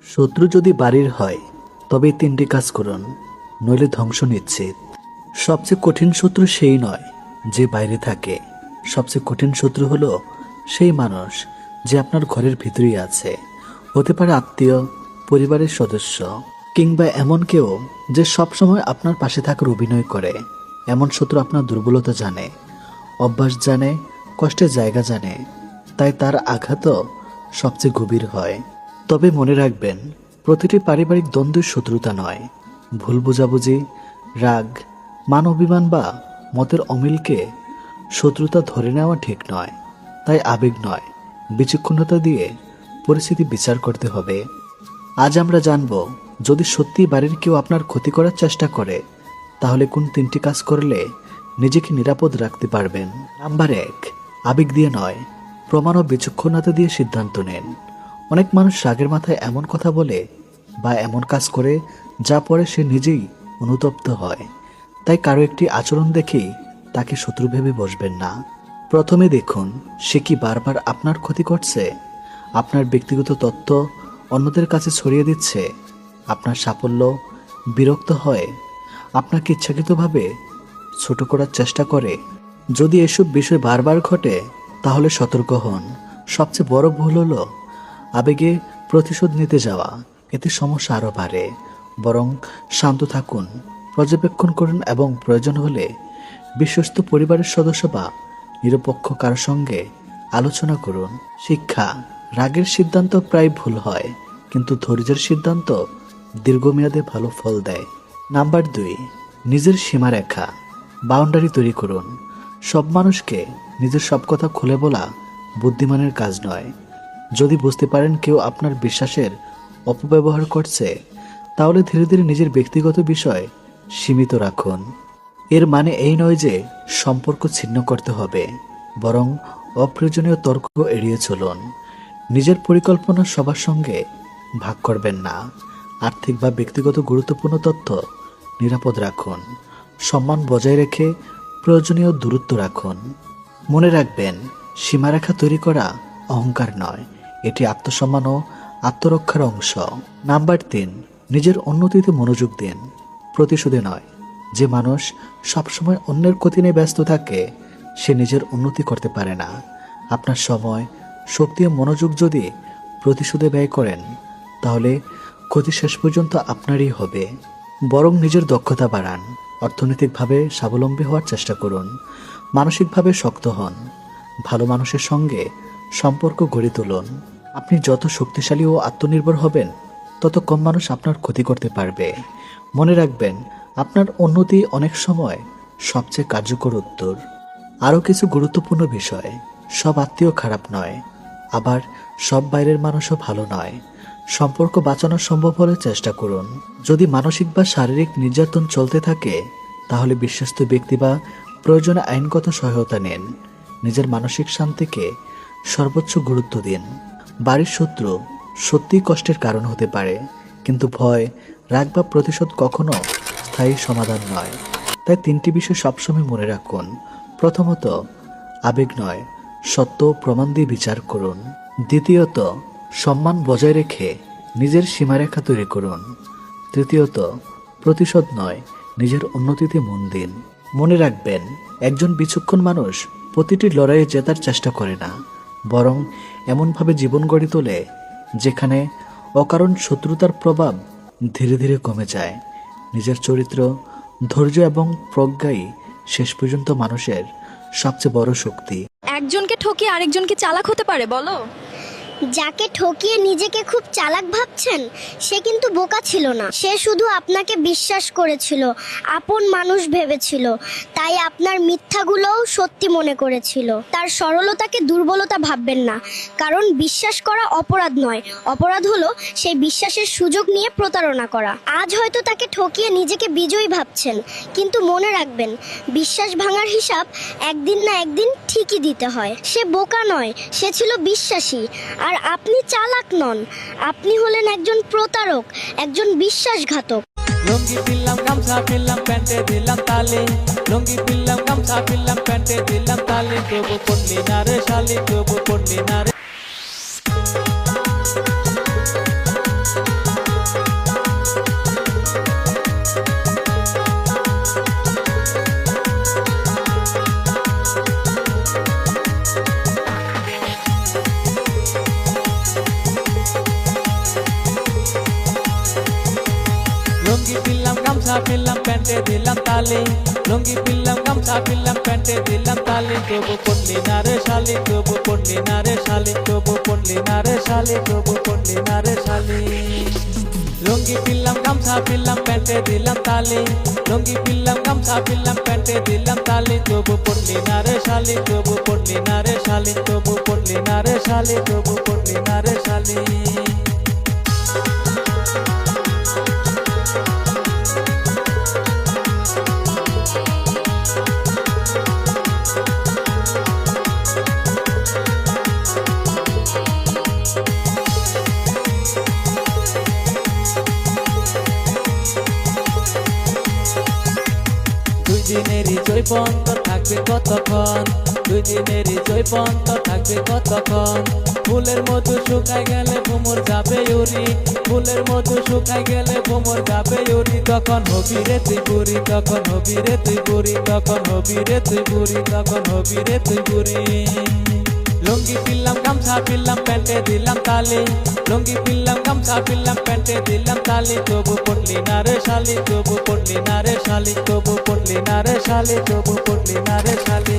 শত্রু যদি বাড়ির হয় তবে তিনটি কাজ করুন, নইলে ধ্বংস নিশ্চিত। সবচেয়ে কঠিন শত্রু সেই নয় যে বাইরে থাকে, সবচেয়ে কঠিন শত্রু হলো সেই মানুষ যে আপনার ঘরের ভিতরেই আছে। হতে পারে আত্মীয়, পরিবারের সদস্য, কিংবা এমন কেউ যে সবসময় আপনার পাশে থাকার অভিনয় করে। এমন শত্রু আপনার দুর্বলতা জানে, অভ্যাস জানে, কষ্টের জায়গা জানে, তাই তার আঘাতও সবচেয়ে গভীর হয়। তবে মনে রাখবেন, প্রতিটি পারিবারিক দ্বন্দ্বের শত্রুতা নয়। ভুল বোঝাবুঝি, রাগ, মান অভিমান বা মতের অমিলকে শত্রুতা ধরে নেওয়া ঠিক নয়। তাই আবেগ নয়, বিচক্ষণতা দিয়ে পরিস্থিতি বিচার করতে হবে। আজ আমরা জানব, যদি সত্যি বাড়ির কেউ আপনার ক্ষতি করার চেষ্টা করে তাহলে কোন তিনটি কাজ করলে নিজেকে নিরাপদ রাখতে পারবেন। নাম্বার 1, আবেগ দিয়ে নয়, প্রমাণ ও বিচক্ষণতা দিয়ে সিদ্ধান্ত নেন। অনেক মানুষ রাগের মাথায় এমন কথা বলে বা এমন কাজ করে যা পরে সে নিজেই অনুতপ্ত হয়। তাই কারো একটি আচরণ দেখেই তাকে শত্রু ভেবে বসবেন না। প্রথমে দেখুন সে কি বারবার আপনার ক্ষতি করছে, আপনার ব্যক্তিগত তথ্য অন্যদের কাছে ছড়িয়ে দিচ্ছে, আপনার সাফল্য বিরক্ত হয়, আপনাকে ইচ্ছাকৃতভাবে ছোট করার চেষ্টা করে। যদি এসব বিষয় বারবার ঘটে তাহলে সতর্ক হন। সবচেয়ে বড় ভুল হলো আবেগে প্রতিশোধ নিতে যাওয়া, এতে সমস্যা আরও বাড়ে। বরং শান্ত থাকুন, পর্যবেক্ষণ করুন এবং প্রয়োজন হলে বিশ্বস্ত পরিবারের সদস্য বা নিরপেক্ষ কারোর সঙ্গে আলোচনা করুন। শিক্ষা: রাগের সিদ্ধান্ত প্রায় ভুল হয়, কিন্তু ধৈর্যের সিদ্ধান্ত দীর্ঘমেয়াদে ভালো ফল দেয়। নাম্বার 2, নিজের সীমারেখা, বাউন্ডারি তৈরি করুন। সব মানুষকে নিজের সব কথা খুলে বলা বুদ্ধিমানের কাজ নয়। যদি বুঝতে পারেন কেউ আপনার বিশ্বাসের অপব্যবহার করছে, তাহলে ধীরে ধীরে নিজের ব্যক্তিগত বিষয় সীমিত রাখুন। এর মানে এই নয় যে সম্পর্ক ছিন্ন করতে হবে, বরং অপ্রয়োজনীয় তর্ক এড়িয়ে চলুন। নিজের পরিকল্পনা সবার সঙ্গে ভাগ করবেন না। আর্থিক বা ব্যক্তিগত গুরুত্বপূর্ণ তথ্য নিরাপদ রাখুন। সম্মান বজায় রেখে প্রয়োজনীয় দূরত্ব রাখুন। মনে রাখবেন, সীমারেখা তৈরি করা অহংকার নয়, এটি আত্মসম্মান ও আত্মরক্ষার অংশ। নাম্বার 3, নিজের উন্নতিতে মনোযোগ দিন, প্রতিশোধে নয়। যে মানুষ সবসময় অন্যের ক্ষতি নিয়ে ব্যস্ত থাকে সে নিজের উন্নতি করতে পারে না। আপনার সময়, শক্তি ও মনোযোগ যদি প্রতিশোধে ব্যয় করেন তাহলে ক্ষতি শেষ পর্যন্ত আপনারই হবে। বরং নিজের দক্ষতা বাড়ান, অর্থনৈতিকভাবে স্বাবলম্বী হওয়ার চেষ্টা করুন, মানসিকভাবে শক্ত হন, ভালো মানুষের সঙ্গে সম্পর্ক গড়ে তুলুন। আপনি যত শক্তিশালী ও আত্মনির্ভর হবেন তত কম মানুষ আপনার ক্ষতি করতে পারবে। মনে রাখবেন, আপনার উন্নতি অনেক সময় সবচেয়ে কার্যকর উত্তর। আরও কিছু গুরুত্বপূর্ণ বিষয়: সব আত্মীয় খারাপ নয়, আবার সব বাইরের মানুষও ভালো নয়। সম্পর্ক বাঁচানো সম্ভব হলে চেষ্টা করুন। যদি মানসিক বা শারীরিক নির্যাতন চলতে থাকে তাহলে বিশ্বস্ত ব্যক্তি বা প্রয়োজনে আইনগত সহায়তা নিন। নিজের মানসিক শান্তিকে সর্বোচ্চ গুরুত্ব দিন। বাড়ির শত্রু সত্যিই কষ্টের কারণ হতে পারে, কিন্তু ভয়, রাগ বা প্রতিশোধ কখনো স্থায়ী সমাধান নয়। তাই তিনটি বিষয় সবসময় মনে রাখুন। প্রথমত, আবেগ নয়, সত্য ও প্রমাণ দিয়ে বিচার করুন। দ্বিতীয়ত, সম্মান বজায় রেখে নিজের সীমারেখা তৈরি করুন। তৃতীয়ত, প্রতিশোধ নয়, নিজের উন্নতিতে মন দিন। মনে রাখবেন, একজন বিচক্ষণ মানুষ প্রতিটি লড়াইয়ে জেতার চেষ্টা করে না, বরং এমনভাবে জীবন গড়ে তোলে যেখানে অকারণ শত্রুতার প্রভাব ধীরে ধীরে কমে যায়। নিজের চরিত্র, ধৈর্য এবং প্রজ্ঞাই শেষ পর্যন্ত মানুষের সবচেয়ে বড় শক্তি। একজনকে ঠকিয়ে আরেকজনকে চালাক হতে পারে বলো? যাকে ঠকিয়ে নিজেকে খুব চালাক ভাবছেন সে কিন্তু বোকা ছিল না, সে শুধু আপনাকে বিশ্বাস করেছিল, আপন মানুষ ভেবেছিল, তাই আপনার মিথ্যাগুলোও সত্যি মনে করেছিল। তার সরলতাকে দুর্বলতা ভাববেন না, কারণ বিশ্বাস করা অপরাধ নয়, অপরাধ হলো সেই বিশ্বাসের সুযোগ নিয়ে প্রতারণা করা। আজ হয়তো তাকে ঠকিয়ে নিজেকে বিজয়ী ভাবছেন, কিন্তু মনে রাখবেন, বিশ্বাস ভাঙার হিসাব একদিন না একদিন ঠিকই দিতে হয়। সে বোকা নয়, সে ছিল বিশ্বাসী। আর আপনি চালাক নন, আপনি হলেন একজন প্রতারক, একজন বিশ্বাসঘাতক। লুঙ্গি পিল্লাম গামছা পিল্লাম প্যান্টে দিলাম তালে, লুঙ্গি পিল্লাম গামছা পিল্লাম প্যান্টে দিলাম তালে, তবু পড়লি না রে শালি, তবু পড়লি না রে। লুঙ্গি পিনলাম গামছা পিনলাম প্যান্টে দিলাম তালে, লুঙ্গি পিনলাম গামছা পিনলাম প্যান্টে দিলাম তালে, তবু পড়লি না রে শালি, তবু পড়লি না রে শালি, তবু পড়লি না রে শালি, তবু পড়লি না রে শালি। লুঙ্গি পিনলাম গামছা পিনলাম প্যান্টে দিলাম তালে, লুঙ্গি পিনলাম গামছা পিনলাম প্যান্টে দিলাম তালে, তবু পড়লি না রে শালি, তবু পড়লি না রে শালি, তবু পড়লি না রে শালি, তবু পড়লি না রে শালি। দুই দিনেরই জৈবন্ত থাকবে কতক্ষণ, দুই দিনেরই জৈবন্ত থাকবে কতক্ষণ, ফুলের মধু শুকাই গেলে ভ্রমর যাবে উড়ি, ফুলের মধু শুকাই গেলে ভ্রমর যাবে উড়ি, তখন হবি রে তুই বুড়ি, তখন হবি রে তুই বুড়ি, তখন হবি রে তুই বুড়ি, তখন হবি রে তুই বুড়ি। লুঙ্গি পিনলাম গামছা পিনলাম প্যান্টে দিলাম তালে, লুঙ্গি পিনলাম গামছা পিনলাম প্যান্টে দিলাম তালে, তবু পড়লি না রে শালি, তবু পড়লি না রে শালি, তবু পড়লি না রে শালি, তবু পড়লি না রে শালি।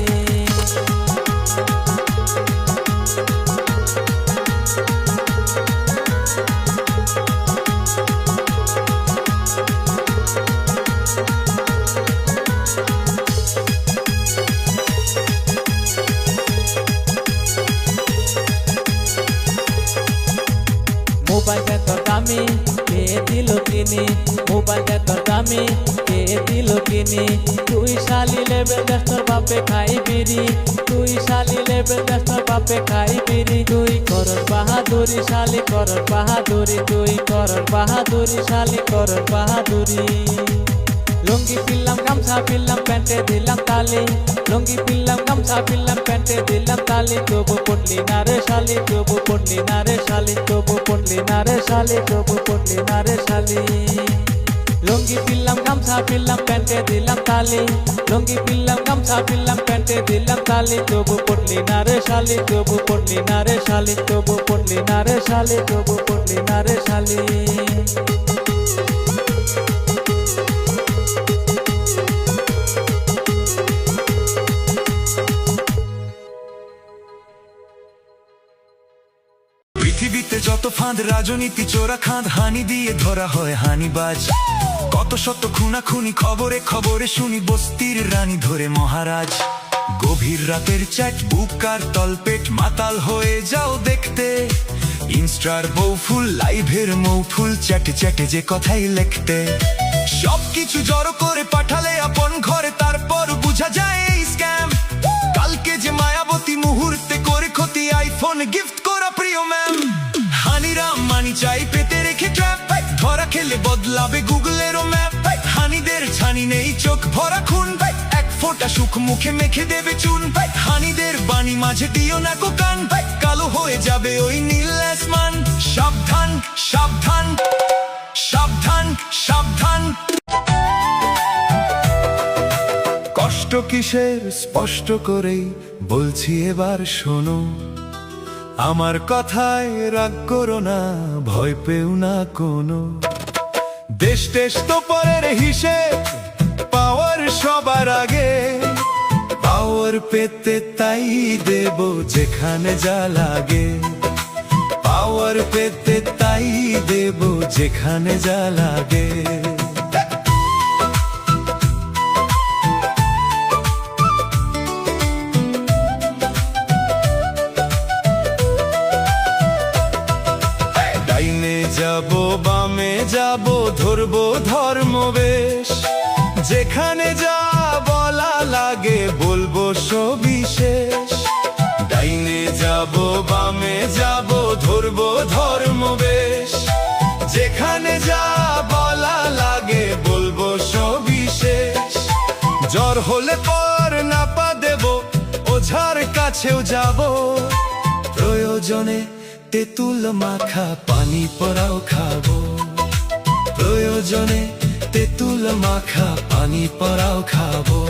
মোবাইলটা তোর দামি কে দিল কিনি, মোবাইলটা তোর দামি কে দিল কিনি, তুই শালি লেবেল দেশ তোর বাপে খাই বিড়ি, তুই শালি লেবেল দেশ তোর বাপে খাই বিড়ি, তুই করর বাহাদুরি শালি করর বাহাদুরি, তুই করর বাহাদুরি শালি করর বাহাদুরি। লুঙ্গি পিনলাম গামছা পিনলাম প্যান্টে দিলাম তালে, লুঙ্গি পিনলাম গামছা পিনলাম প্যান্টে দিলাম তালে, তবু পড়লি না রে শালি, তবু পড়লি না রে শালি, তবু পড়লি না রে শালি, তবু পড়লি না রে শালি। লুঙ্গি পিনলাম গামছা পিনলাম প্যান্টে দিলাম তালে, লুঙ্গি পিনলাম গামছা পিনলাম প্যান্টে দিলাম তালে, তবু পড়লি না রে শালি, তবু পড়লি না রে শালি, তবু পড়লি না রে শালি, তবু পড়লি না রে শালি। পৃথিবীতে যত ফাঁদ রাজনীতি চোরা খাঁদ হানি দিয়ে ধরা হয় হানিবাজ, কত শত খুনাখুনি খবরে খবরে শুনি বস্তির রানী ধরে মহারাজ, গভীর রাতের চ্যাট বুকার তলপেট মাতাল হয়ে যাও দেখতে, ইনস্টার বউফুল লাইভের মৌফুল চ্যাটে চ্যাটে যে কথাই লিখতে, সবকিছু জড়ো করে পাঠালে আপন ঘরে তারপর বুঝা যায় এই স্ক্যাম, কালকে যে মায়াবতী মুহূর্তে করে ক্ষতি আইফোন গিফট করা প্রিয় ম্যাম, হানিরা মানি চাই পেতে রেখে ট্র্যাপ, ধরা খেলে বদলাবে গুগলেরও ম্যাপ, হানিদের ছানি নেই চোখ ভরা খুন, এক ফোঁটা সুখ মুখে মেখে দেবে চুন, হানিদের বাণী মাঝে দিও না গো কান, কালো হয়ে যাবে ওই নীল আসমান, সাবধান সাবধান সাবধান সাবধান। কষ্ট কিসের স্পষ্ট করেই বলছি এবার শোনো, আমার কথায় রাগ করো না, ভয় পেও না কোনো, দেশ টেস তো পরের হিসেব, পাওয়ার সবার আগে, পাওয়ার পেতে তাই দেব যেখানে যা লাগে, পাওয়ার পেতে তাই দেব যেখানে যা লাগে। ডাইনে যাব বামে যাব ধরবো ধর্মবেশ, যেখানে যা বলা লাগে বলবো সবিশেষ, ডাইনে যাব বামে যাব ধরবো ধর্মবেশ, যেখানে যা বলা লাগে বলবো সবিশেষ, জ্বর হলে পর নাপা দেব ওঝার কাছেও যাব, প্রয়োজনে তেঁতুল মাখা পানি পড়াও খাবো, প্রয়োজনে তেঁতুল মাখা পানি পড়াও খাবো।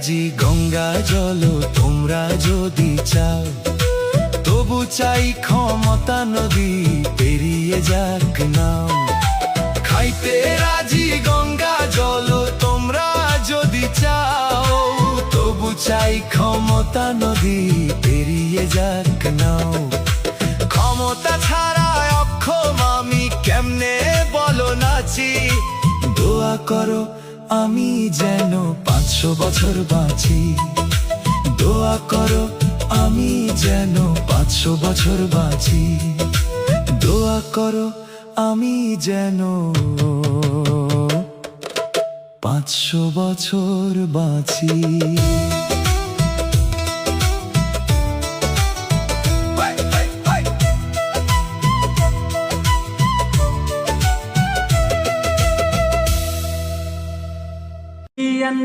রাজি গঙ্গা জল তোমরা যদি চাও, তবু চাই ক্ষমতা নদী পেরিয়ে যাক নাও। খাইতে রাজি গঙ্গা জল তোমরা যদি চাও, তবু চাই ক্ষমতা নদী পেরিয়ে যাক নাও। ক্ষমতা ছাড়া অক্ষম আমি কেমনে বলো নাচি, দোয়া করো আমি যেন 500 বছর বাঁচি। দোয়া করো আমি যেন 500 বছর বাঁচি। দোয়া করো আমি যেন 500 বছর বাঁচি।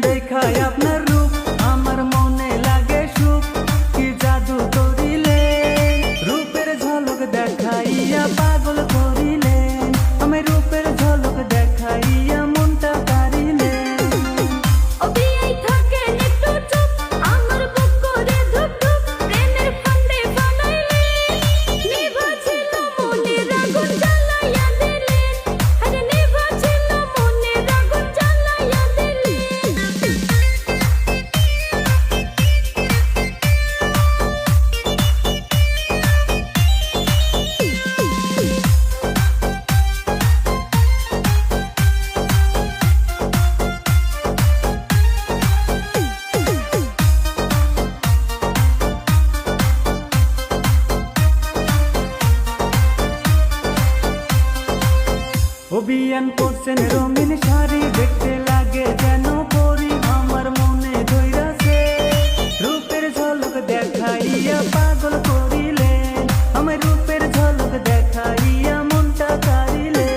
দেখায় আপনার রূপ আমার মনে লাগে সুখ, কি জাদু করিলে রূপের ঝলক দেখাইয়া পাগল করিলে, আমি রূপের ঝলক দেখাইয়া মনটা কারিলে। অভিয়ান করছেন রঙিন শাড়ি, দেখতে লাগে যেন পরি, আমার মনে ধইরাছে রূপের ঝলক দেখাইয়া পাগল করিলে, আমার রূপের ঝলক দেখাইয়া মনটা কারিলে।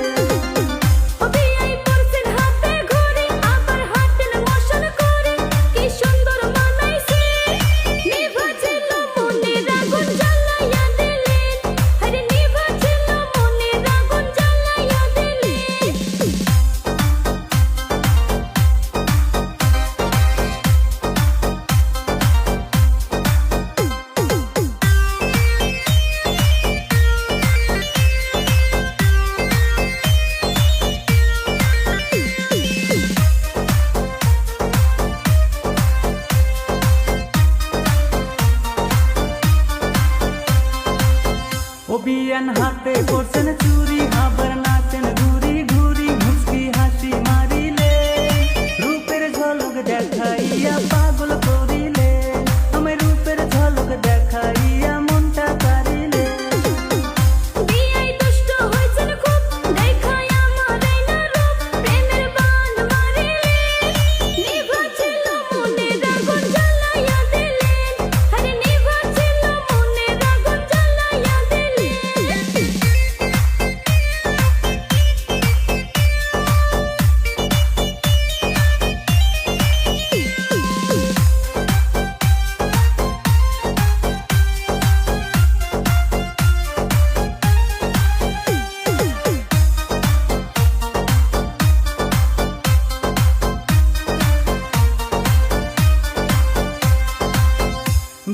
অভিয়ান হাতে করছেন চুরি, আবার নাচেন ঘুরি ঘুরি, মুচকি হাসি মারিলে রূপের ঝলক দেখাইয়া পাগল করিলে, আমি রূপের ঝলক দেখাইয়া মনটা কারিলে।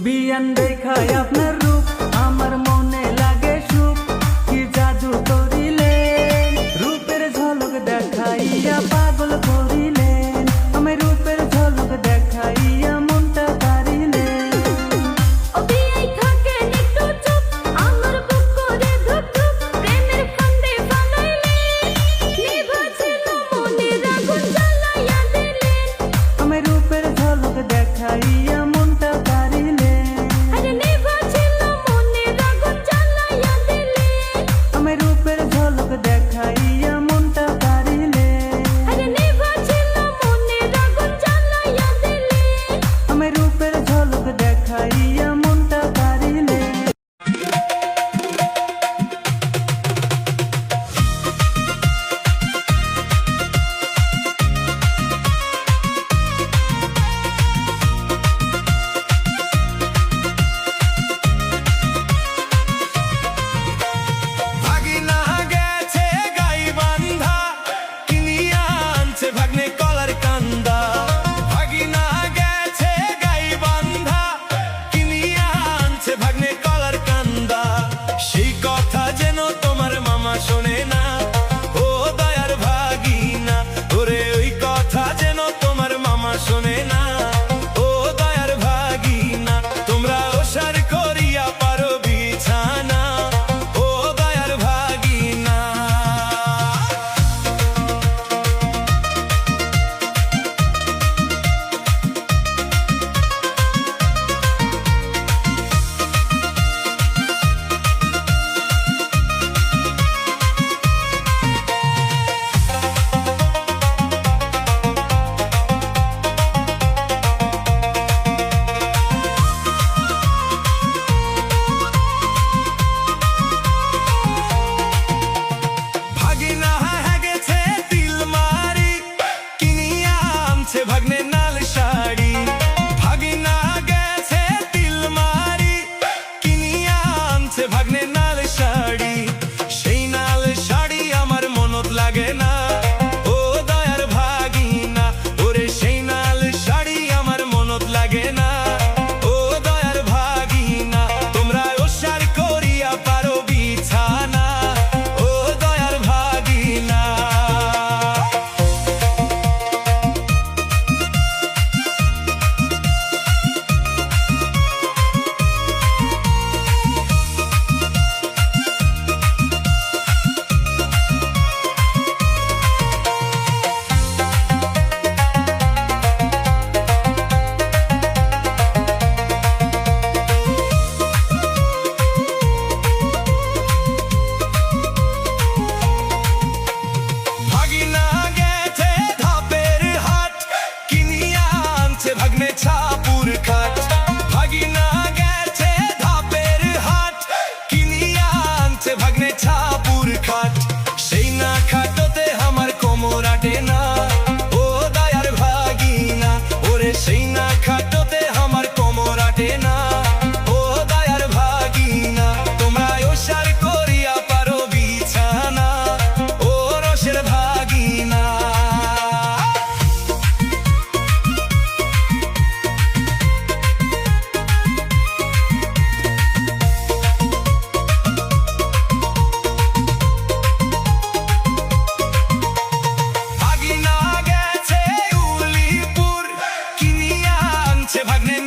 বিয়ান দেখায় আপনার রূপ আমার মনে লাগে সুখ, কি জাদু করিলে রূপের ঝলক দেখাইয়া পাগল করিলে, আমি রূপের ঝলক দেখাইয়া মনটা কারিলে। আমি রূপের ঝলক দেখাইয়া মনটা কারিলে। লাগে না ও দয়ার ভাগিনা তোমরা ওসার করিয়া পারো বিছানা ও দয়ার ভাগিনা ভাগিনা গেছে ধাপের হাট কিনিয়া আনছে ভাগ্নে ছাপুর খাট ভাগিনা গেছে ধাপের হাট কিনিয়া আনছে ভাগ্নে ছাপুর খাট সেই না খাটোতে আমার কোমর আটে না ও দয়ার ভাগিনা ওরে সেই না খাটোতে আমার কোমর আটে না ও দয়ার ভাগিনা তোমরা ওসার করিয়া পারো বিছানা ও রসের ভাগিনা ভাগিনা গেছে উলিপুর কিনিয়া আনছে ভাগ্নে